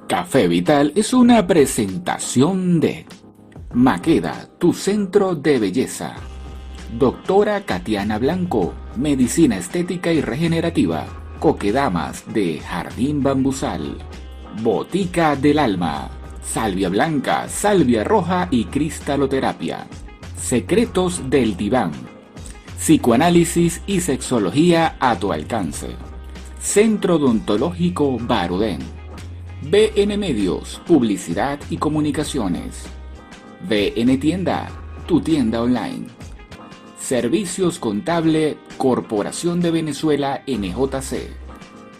Café Vital es una presentación de Maqueda, tu centro de belleza. Doctora Katiana Blanco, medicina estética y regenerativa. Coquedamas de Jardín Bambusal. Botica del Alma. Salvia blanca, salvia roja y cristaloterapia. Secretos del diván. Psicoanálisis y sexología a tu alcance. Centro Odontológico Barudén. BN Medios, Publicidad y Comunicaciones. BN Tienda, tu tienda online. Servicios Contable, Corporación de Venezuela NJC.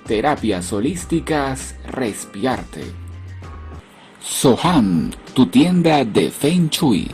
Terapias holísticas, Respiarte. Sohan, tu tienda de Feng Shui.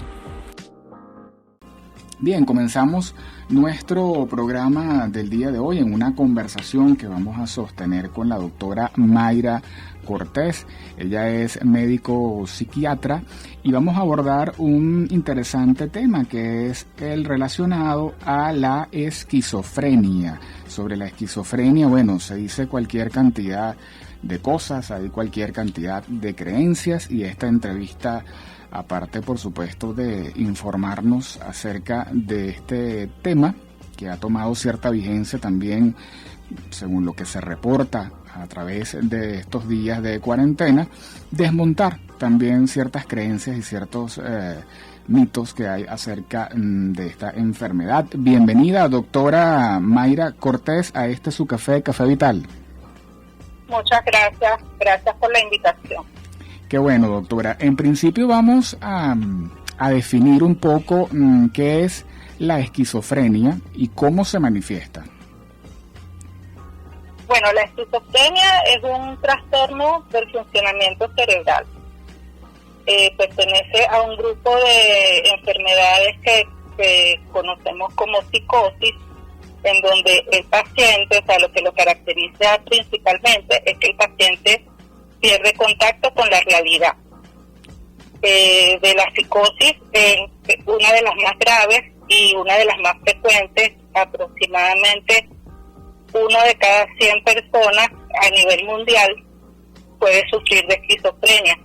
Bien, comenzamos nuestro programa del día de hoy en una conversación que vamos a sostener con la doctora Mayra Cortés. Ella es médico psiquiatra y vamos a abordar un interesante tema que es el relacionado a la esquizofrenia. Sobre la esquizofrenia, bueno, se dice cualquier cantidad de cosas, hay cualquier cantidad de creencias y esta entrevista, aparte por supuesto de informarnos acerca de este tema que ha tomado cierta vigencia también según lo que se reporta a través de estos días de cuarentena, desmontar también ciertas creencias y ciertos mitos que hay acerca de esta enfermedad. Bienvenida, doctora Mayra Cortés, a este su café Vital. Muchas gracias por la invitación. Qué bueno, doctora. En principio vamos a definir un poco qué es la esquizofrenia y cómo se manifiesta. Bueno, la esquizofrenia es un trastorno del funcionamiento cerebral. Pertenece a un grupo de enfermedades que conocemos como psicosis, en donde el paciente, o sea, lo que lo caracteriza principalmente es que el paciente pierde contacto con la realidad. De la psicosis, una de las más graves y una de las más frecuentes, aproximadamente 1 de cada 100 personas a nivel mundial puede sufrir de esquizofrenia.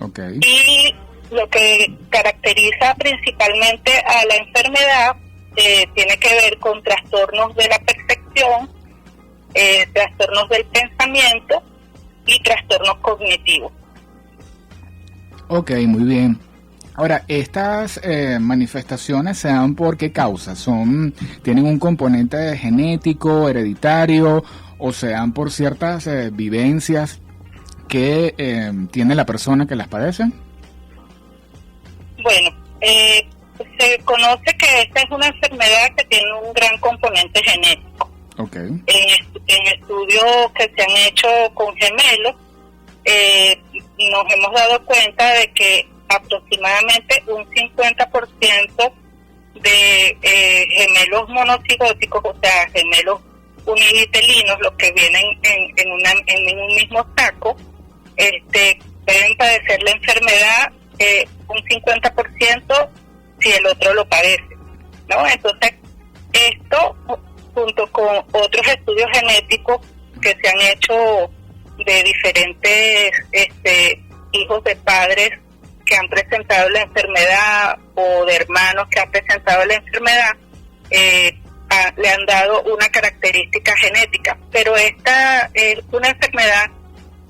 Okay. Y lo que caracteriza principalmente a la enfermedad tiene que ver con trastornos de la percepción, trastornos del pensamiento y trastornos cognitivos. Ok, muy bien. Ahora, estas manifestaciones se dan por qué causa? ¿Tienen un componente genético, hereditario, o se dan por ciertas vivencias que tiene la persona que las padece? Bueno, se conoce que esta es una enfermedad que tiene un gran componente genético. Okay. En estudios que se han hecho con gemelos, nos hemos dado cuenta de que aproximadamente un 50% de gemelos monocigóticos, o sea, gemelos univitelinos, los que vienen en un mismo saco, pueden padecer la enfermedad un 50% si el otro lo padece, ¿no? Entonces, esto, junto con otros estudios genéticos que se han hecho de diferentes hijos de padres que han presentado la enfermedad o de hermanos que han presentado la enfermedad, le han dado una característica genética. Pero esta es una enfermedad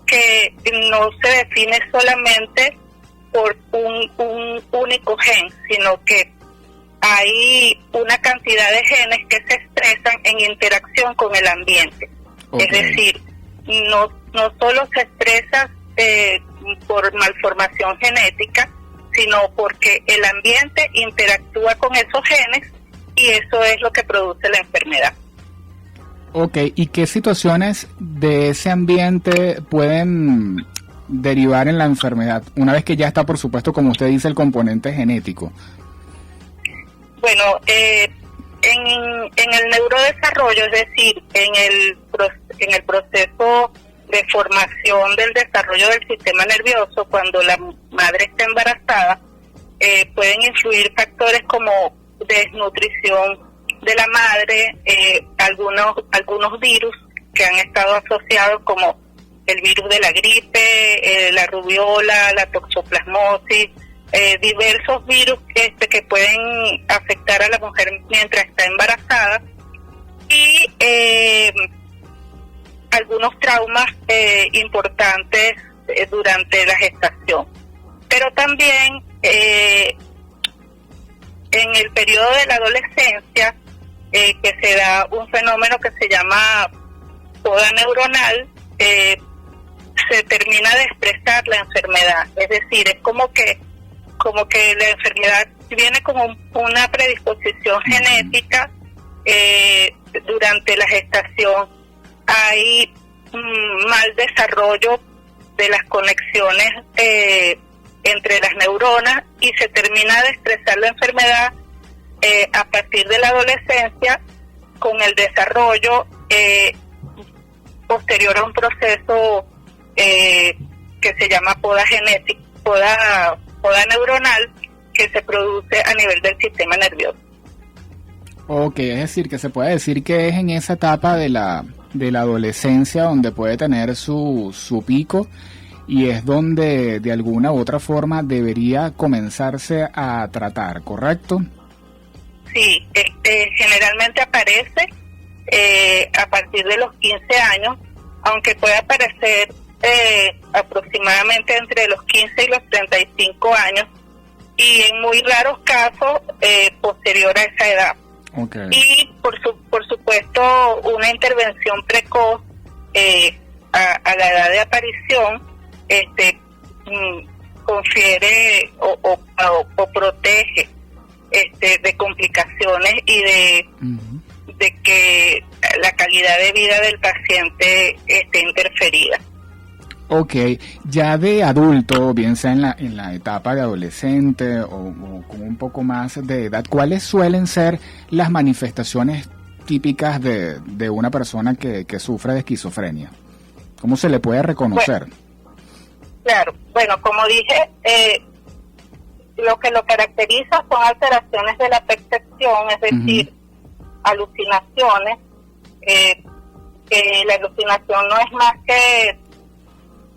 que no se define solamente por un único gen, sino que hay una cantidad de genes que se expresan en interacción con el ambiente. Okay. Es decir, no solo se expresa por malformación genética, sino porque el ambiente interactúa con esos genes y eso es lo que produce la enfermedad. Ok, ¿y qué situaciones de ese ambiente pueden derivar en la enfermedad? Una vez que ya está, por supuesto, como usted dice, el componente genético. Bueno, en el neurodesarrollo, es decir, en el proceso de formación del desarrollo del sistema nervioso, cuando la madre está embarazada, pueden influir factores como desnutrición de la madre, algunos virus que han estado asociados como el virus de la gripe, la rubiola, la toxoplasmosis, diversos virus que pueden afectar a la mujer mientras está embarazada, y algunos traumas importantes durante la gestación. Pero también en el periodo de la adolescencia, que se da un fenómeno que se llama poda neuronal, se termina de expresar la enfermedad. Es decir, es como que la enfermedad viene como una predisposición genética. Durante la gestación hay mal desarrollo de las conexiones entre las neuronas, y se termina de expresar la enfermedad a partir de la adolescencia, con el desarrollo posterior a un proceso que se llama poda genética, poda neuronal, que se produce a nivel del sistema nervioso. Ok, es decir, que se puede decir que es en esa etapa de la adolescencia donde puede tener su pico, y es donde de alguna u otra forma debería comenzarse a tratar, ¿correcto? Sí, generalmente aparece a partir de los 15 años, aunque puede aparecer aproximadamente entre los 15 y los 35 años, y en muy raros casos posterior a esa edad. Okay. Y por supuesto una intervención precoz a la edad de aparición confiere o protege de complicaciones y de que la calidad de vida del paciente esté interferida. Ok, ya de adulto, bien sea en la etapa de adolescente o con un poco más de edad, ¿cuáles suelen ser las manifestaciones típicas de una persona que sufre de esquizofrenia? ¿Cómo se le puede reconocer? Bueno, como dije, lo que lo caracteriza son alteraciones de la percepción, es decir, alucinaciones. La alucinación no es más que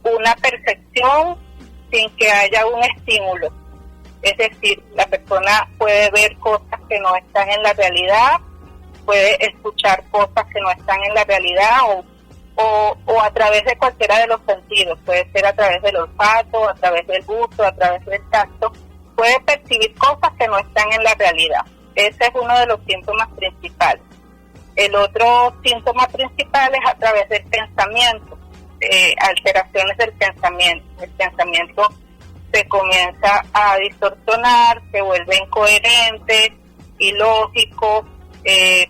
una percepción sin que haya un estímulo. Es decir, la persona puede ver cosas que no están en la realidad, puede escuchar cosas que no están en la realidad, o a través de cualquiera de los sentidos. Puede ser a través del olfato, a través del gusto, a través del tacto. Puede percibir cosas que no están en la realidad. Ese es uno de los síntomas principales. El otro síntoma principal es a través del pensamiento. Alteraciones del pensamiento. El pensamiento se comienza a distorsionar, se vuelve incoherente, ilógico,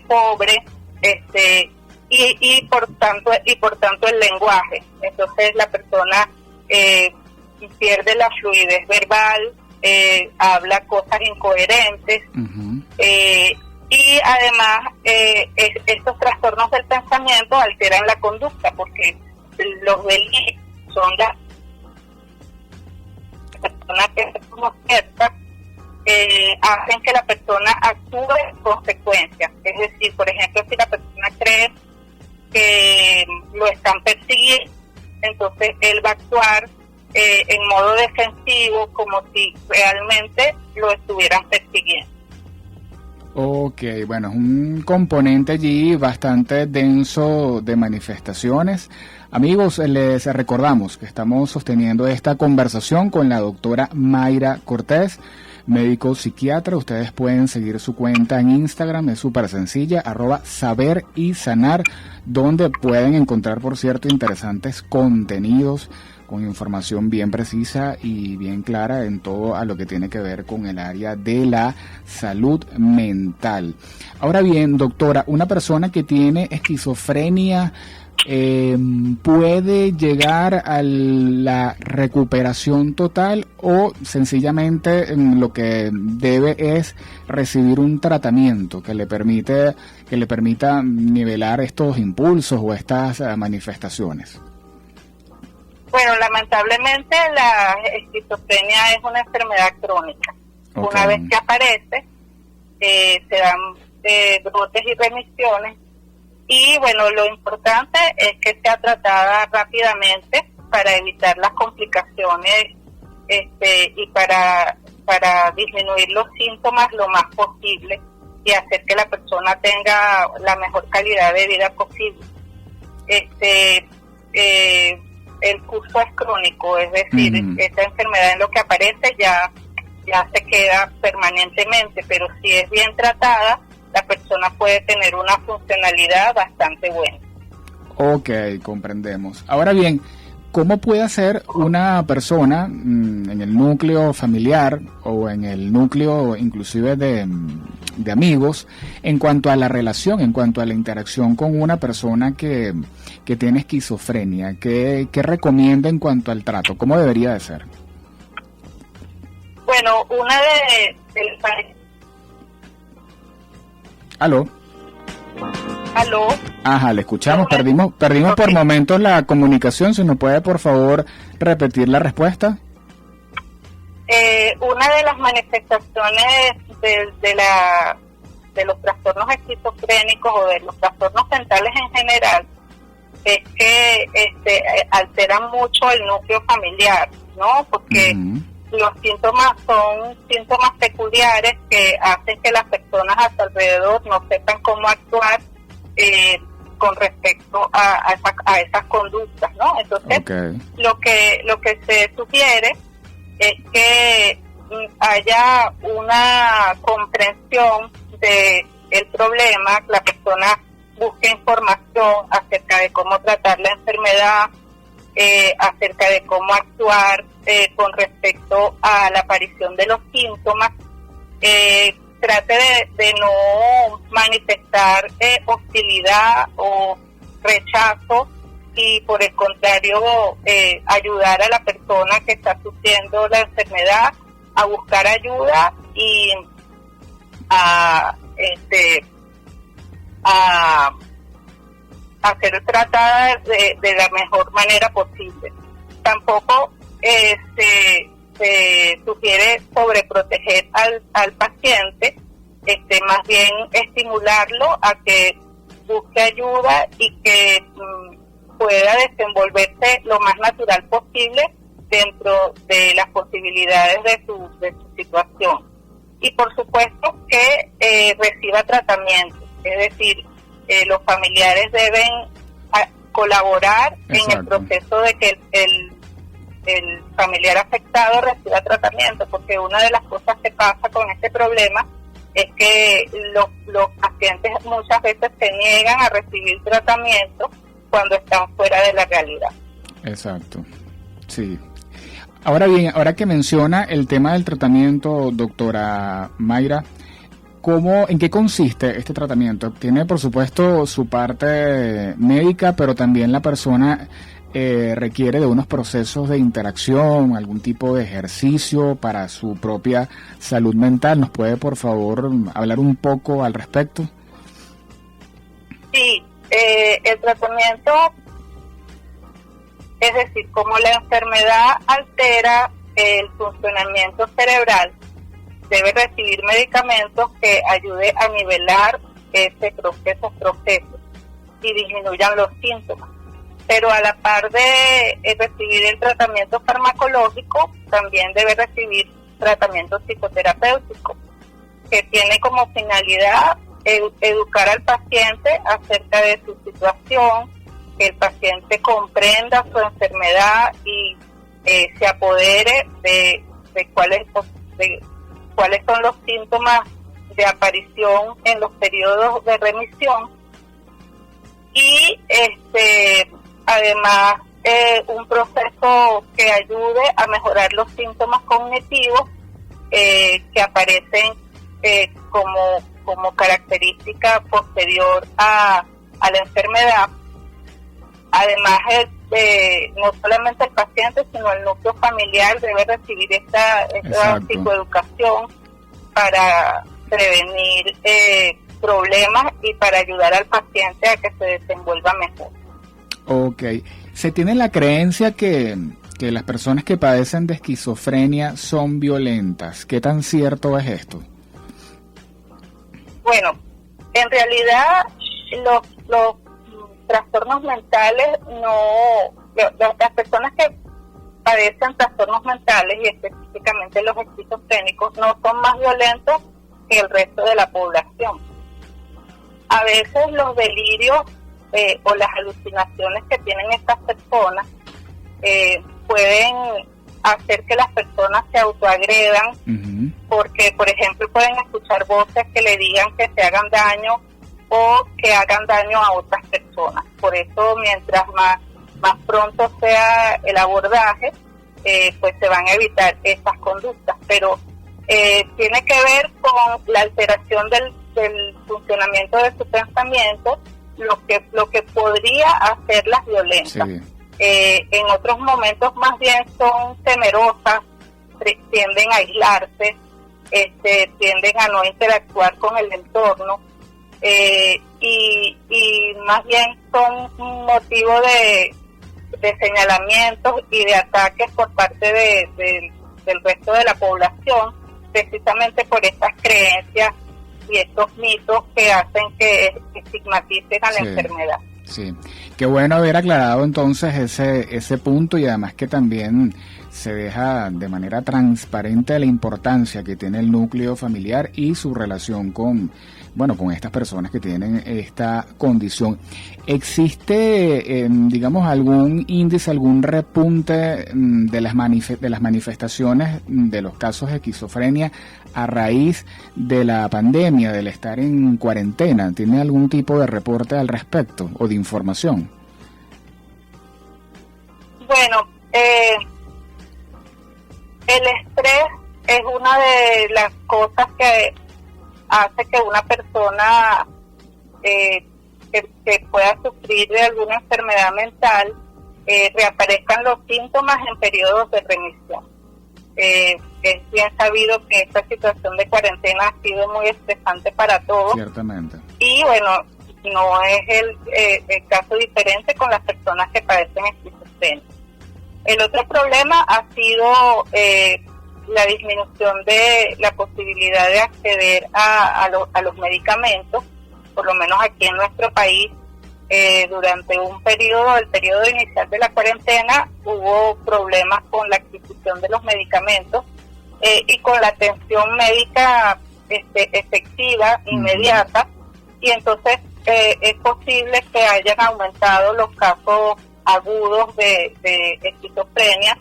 pobre, y por tanto el lenguaje. Entonces la persona pierde la fluidez verbal, habla cosas incoherentes, y además estos trastornos del pensamiento alteran la conducta, porque los delitos son las personas que se como ciertas, hacen que la persona actúe en consecuencia. Es decir, por ejemplo, si la persona cree que lo están persiguiendo, entonces él va a actuar en modo defensivo, como si realmente lo estuvieran persiguiendo. Ok, bueno, es un componente allí bastante denso de manifestaciones. Amigos, les recordamos que estamos sosteniendo esta conversación con la doctora Mayra Cortés, médico psiquiatra. Ustedes pueden seguir su cuenta en Instagram, es súper sencilla, @saberysanar, donde pueden encontrar, por cierto, interesantes contenidos con información bien precisa y bien clara en todo a lo que tiene que ver con el área de la salud mental. Ahora bien, doctora, una persona que tiene esquizofrenia puede llegar a la recuperación total, o sencillamente lo que debe es recibir un tratamiento que le permita nivelar estos impulsos o estas manifestaciones. Bueno, lamentablemente la esquizofrenia es una enfermedad crónica. Okay. Una vez que aparece, se dan brotes y remisiones, Y bueno, lo importante es que sea tratada rápidamente para evitar las complicaciones y para disminuir los síntomas lo más posible y hacer que la persona tenga la mejor calidad de vida posible. El curso es crónico, es decir, esta enfermedad en lo que aparece ya se queda permanentemente, pero si es bien tratada, la persona puede tener una funcionalidad bastante buena. Ok, comprendemos. Ahora bien, ¿cómo puede hacer una persona en el núcleo familiar o en el núcleo inclusive de amigos en cuanto a la relación, en cuanto a la interacción con una persona que tiene esquizofrenia? ¿Qué recomienda en cuanto al trato? ¿Cómo debería de ser? Bueno, una de ¿Aló? ¿Aló? Ajá, le escuchamos. Perdimos okay. Por momentos la comunicación. ¿Se nos puede, por favor, repetir la respuesta? Una de las manifestaciones de los trastornos esquizofrénicos o de los trastornos mentales en general es que alteran mucho el núcleo familiar, ¿no? Porque los síntomas son síntomas peculiares que hacen que las personas a su alrededor no sepan cómo actuar con respecto a esas conductas, ¿no? Entonces, okay. lo que se sugiere es que haya una comprensión de el problema, que la persona busque información acerca de cómo tratar la enfermedad, acerca de cómo actuar con respecto a la aparición de los síntomas, trate de no manifestar hostilidad o rechazo y por el contrario ayudar a la persona que está sufriendo la enfermedad a buscar ayuda y a ser tratada de la mejor manera posible. Tampoco se sugiere sobreproteger al paciente, más bien estimularlo a que busque ayuda y que pueda desenvolverse lo más natural posible dentro de las posibilidades de su situación. Y por supuesto que reciba tratamiento, es decir, los familiares deben colaborar Exacto. en el proceso de que el familiar afectado reciba tratamiento, porque una de las cosas que pasa con este problema es que los pacientes muchas veces se niegan a recibir tratamiento cuando están fuera de la realidad. Exacto, sí. Ahora bien, ahora que menciona el tema del tratamiento, doctora Mayra, ¿en qué consiste este tratamiento? Tiene, por supuesto, su parte médica, pero también la persona requiere de unos procesos de interacción, algún tipo de ejercicio para su propia salud mental. ¿Nos puede, por favor, hablar un poco al respecto? Sí, el tratamiento, es decir, como la enfermedad altera el funcionamiento cerebral, debe recibir medicamentos que ayude a nivelar esos procesos y disminuyan los síntomas. Pero a la par de recibir el tratamiento farmacológico, también debe recibir tratamiento psicoterapéutico, que tiene como finalidad educar al paciente acerca de su situación, que el paciente comprenda su enfermedad y se apodere de cuáles son los síntomas de aparición en los periodos de remisión y además un proceso que ayude a mejorar los síntomas cognitivos que aparecen como característica posterior a la enfermedad. Además, no solamente el paciente, sino el núcleo familiar debe recibir esta psicoeducación para prevenir problemas y para ayudar al paciente a que se desenvuelva mejor. Ok. Se tiene la creencia que las personas que padecen de esquizofrenia son violentas. ¿Qué tan cierto es esto? Bueno, en realidad los trastornos mentales las personas que padecen trastornos mentales y específicamente los esquizofrénicos no son más violentos que el resto de la población. A veces los delirios o las alucinaciones que tienen estas personas pueden hacer que las personas se autoagredan, porque por ejemplo pueden escuchar voces que le digan que se hagan daño o que hagan daño a otras personas. Por eso mientras más pronto sea el abordaje, pues se van a evitar estas conductas, pero tiene que ver con la alteración del funcionamiento de su pensamiento, lo que podría hacerlas violentas. Sí. En otros momentos más bien son temerosas, tienden a aislarse, tienden a no interactuar con el entorno, y más bien son un motivo de señalamientos y de ataques por parte del resto de la población, precisamente por estas creencias y estos mitos que hacen que estigmaticen a la enfermedad. Sí, qué bueno haber aclarado entonces ese punto, y además que también se deja de manera transparente la importancia que tiene el núcleo familiar y su relación con estas personas que tienen esta condición. ¿Existe, digamos, algún índice, algún repunte de las manifestaciones de los casos de esquizofrenia a raíz de la pandemia, del estar en cuarentena? ¿Tiene algún tipo de reporte al respecto o de información? Bueno, el estrés es una de las cosas que hace que una persona que pueda sufrir de alguna enfermedad mental reaparezcan los síntomas en periodos de remisión. Es bien sabido que esta situación de cuarentena ha sido muy estresante para todos. Ciertamente. Y bueno, no es el caso diferente con las personas que padecen esquizofrenia. El otro problema ha sido la disminución de la posibilidad de acceder a los medicamentos, por lo menos aquí en nuestro país. Durante el periodo inicial de la cuarentena, hubo problemas con la adquisición de los medicamentos y con la atención médica efectiva, inmediata, y entonces es posible que hayan aumentado los casos agudos de esquizofrenia,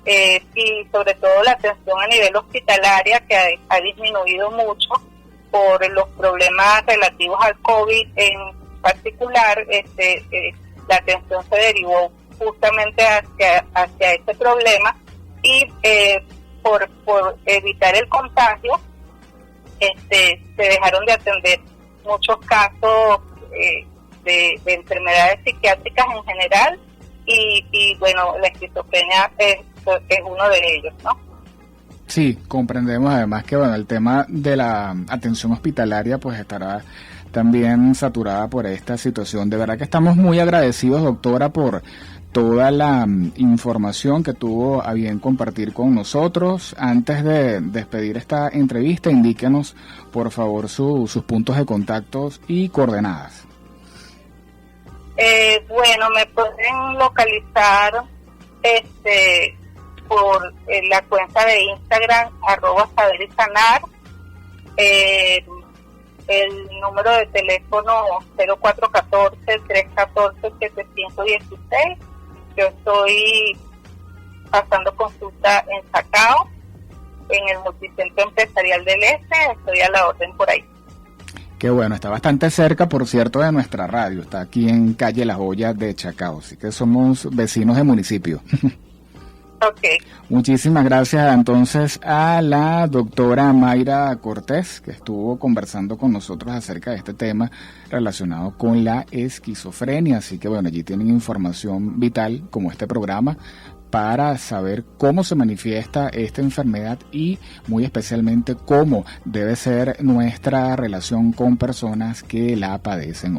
y sobre todo la atención a nivel hospitalaria, que ha disminuido mucho por los problemas relativos al COVID en particular. La atención se derivó justamente hacia ese problema, y por evitar el contagio se dejaron de atender muchos casos de enfermedades psiquiátricas en general, y bueno, la esquizofrenia es uno de ellos, ¿no? Sí, comprendemos además que el tema de la atención hospitalaria pues estará también saturada por esta situación. De verdad que estamos muy agradecidos, doctora, por toda la información que tuvo a bien compartir con nosotros. Antes de despedir esta entrevista, indíquenos por favor sus puntos de contacto y coordenadas. Bueno, me pueden localizar por la cuenta de Instagram @saberysanar, el número de teléfono 0414-314-7516. Yo estoy pasando consulta en Chacao, en el Multicentro Empresarial del Este. Estoy a la orden por ahí. Qué bueno, está bastante cerca, por cierto, de nuestra radio. Está aquí en calle La Joya de Chacao, así que somos vecinos del municipio. Okay. Muchísimas gracias entonces a la doctora Mayra Cortés, que estuvo conversando con nosotros acerca de este tema relacionado con la esquizofrenia. Así que bueno, allí tienen información vital como este programa para saber cómo se manifiesta esta enfermedad y muy especialmente cómo debe ser nuestra relación con personas que la padecen.